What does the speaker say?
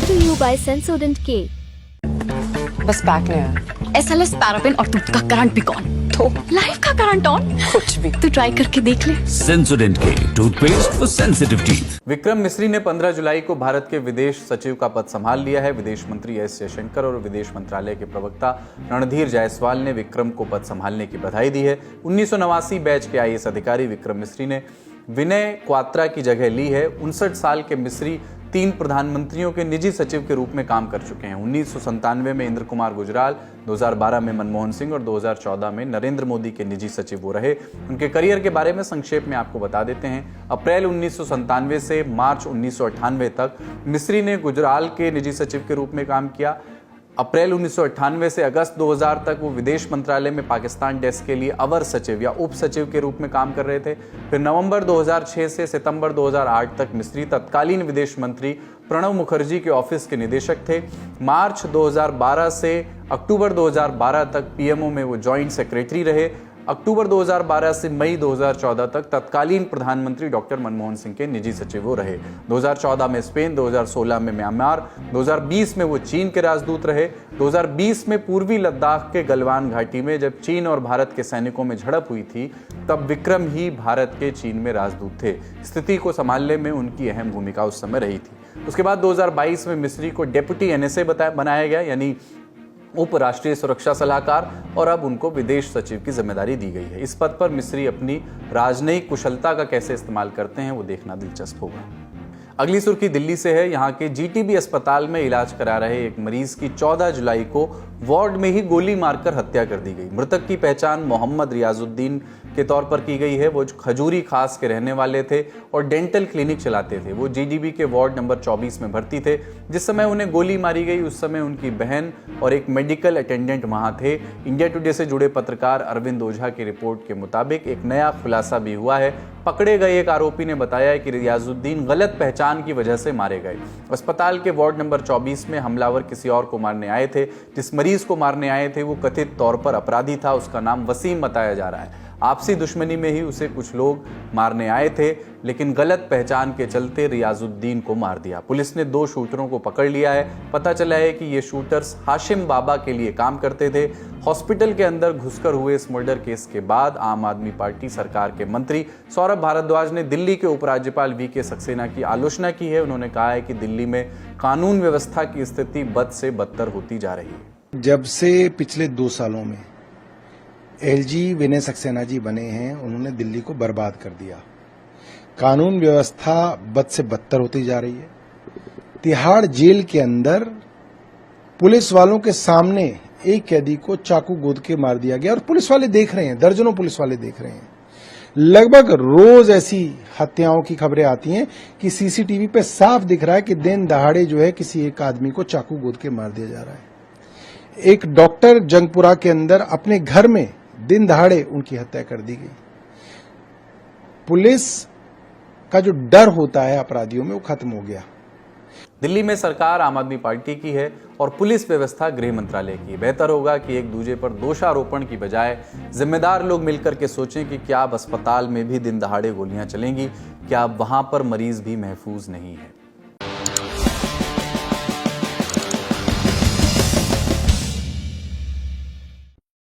to you by Sensodyne K. बस pack ले आया। SLS पैराफिन और दूध का करंट भी कौन? तो लाइफ का करंट ऑन? कुछ भी। तो ट्राई करके देख ले। Sensodyne K toothpaste for sensitive teeth. Vikram Misri ने 15 जुलाई को भारत के विदेश सचिव का पद संभाल लिया है। विदेश मंत्री एस जयशंकर और विदेश मंत्रालय के प्रवक्ता रणधीर जायसवाल ने विक्रम को पद संभालने की बधाई दी है। 1989 बैच के IAS अधिकारी विक्रम मिस्री ने विनय क्वात्रा की जगह ली है। 59 साल के मिस्री 3 प्रधानमंत्रियों के निजी सचिव के रूप में काम कर चुके हैं। 1997 में इंद्र कुमार गुजराल, 2012 में मनमोहन सिंह और 2014 में नरेंद्र मोदी के निजी सचिव वो रहे। उनके करियर के बारे में संक्षेप में आपको बता देते हैं। अप्रैल 1997 से मार्च 1998 तक मिस्री ने गुजराल के निजी सचिव के रूप में काम किया। अप्रैल 1998 से अगस्त 2000 तक वो विदेश मंत्रालय में पाकिस्तान डेस्क के लिए अवर सचिव या उप सचिव के रूप में काम कर रहे थे। फिर नवंबर 2006 से सितंबर 2008 तक मिस्री तत्कालीन विदेश मंत्री प्रणब मुखर्जी के ऑफिस के निदेशक थे। मार्च 2012 से अक्टूबर 2012 तक PMO में वो जॉइंट सेक्रेटरी रहे। अक्टूबर 2012 से मई 2014 तक तत्कालीन प्रधानमंत्री डॉक्टर मनमोहन सिंह के निजी सचिव वो रहे। 2014 में स्पेन, 2016 में म्यांमार, 2020 में वो चीन के राजदूत रहे। 2020 में पूर्वी लद्दाख के गलवान घाटी में जब चीन और भारत के सैनिकों में झड़प हुई थी, तब विक्रम ही भारत के चीन में राजदूत थे। स्थिति को संभालने में उनकी अहम भूमिका उस समय रही थी। उसके बाद 2022 में मिस्री को डेप्यूटी NSA बनाया गया, यानी उप राष्ट्रीय सुरक्षा सलाहकार, और अब उनको विदेश सचिव की जिम्मेदारी दी गई है। इस पद पर मिस्री अपनी राजनयिक कुशलता का कैसे इस्तेमाल करते हैं वो देखना दिलचस्प होगा। अगली सुर्खी दिल्ली से है। यहाँ के GTB अस्पताल में इलाज करा रहे एक मरीज की 14 जुलाई को वार्ड में ही गोली मारकर हत्या कर दी गई। मृतक की पहचान मोहम्मद रियाजुद्दीन के तौर पर की गई है। वो खजूरी खास के रहने वाले थे और डेंटल क्लिनिक चलाते थे। वो GDB के वार्ड नंबर 24 में भर्ती थे। जिस समय उन्हें गोली मारी गई उस समय उनकी बहन और एक मेडिकल अटेंडेंट वहां थे। इंडिया टुडे से जुड़े पत्रकार अरविंद ओझा की रिपोर्ट के मुताबिक एक नया खुलासा भी हुआ है। पकड़े गए एक आरोपी ने बताया कि रियाजुद्दीन गलत पहचान की वजह से मारे गए। अस्पताल के वार्ड नंबर 24 में हमलावर किसी और को मारने आए थे। जिस मरीज को मारने आए थे वो कथित तौर पर अपराधी था। उसका नाम वसीम बताया जा रहा है। आपसी दुश्मनी में ही उसे कुछ लोग मारने आए थे, लेकिन गलत पहचान के चलते रियाजुद्दीन को मार दिया। पुलिस ने 2 शूटरों को पकड़ लिया है। पता चला है कि ये शूटर्स हाशिम बाबा के लिए काम करते थे। हॉस्पिटल के अंदर घुसकर हुए इस मर्डर केस के बाद आम आदमी पार्टी सरकार के मंत्री सौरभ भारद्वाज ने दिल्ली के उपराज्यपाल VK सक्सेना की आलोचना की है। उन्होंने कहा है कि दिल्ली में कानून व्यवस्था की स्थिति बद से बदतर होती जा रही है। जब से पिछले 2 सालों में LG विनय सक्सेना जी बने हैं, उन्होंने दिल्ली को बर्बाद कर दिया। कानून व्यवस्था बद से बदतर होती जा रही है। तिहाड़ जेल के अंदर पुलिस वालों के सामने एक कैदी को चाकू गोद के मार दिया गया और पुलिस वाले देख रहे हैं, दर्जनों पुलिस वाले देख रहे हैं। लगभग रोज ऐसी हत्याओं की खबरें आती हैं कि CCTV पे साफ दिख रहा है कि दिन दहाड़े जो है किसी एक आदमी को चाकू गोद के मार दिया जा रहा है। एक डॉक्टर जंगपुरा के अंदर अपने घर में दिन दहाड़े उनकी हत्या कर दी गई। पुलिस का जो डर होता है अपराधियों में वो खत्म हो गया। दिल्ली में सरकार आम आदमी पार्टी की है और पुलिस व्यवस्था गृह मंत्रालय की। बेहतर होगा कि एक दूसरे पर दोषारोपण की बजाय जिम्मेदार लोग मिलकर के सोचें कि क्या अब अस्पताल में भी दिन दहाड़े गोलियां चलेंगी, क्या अब वहां पर मरीज भी महफूज नहीं है।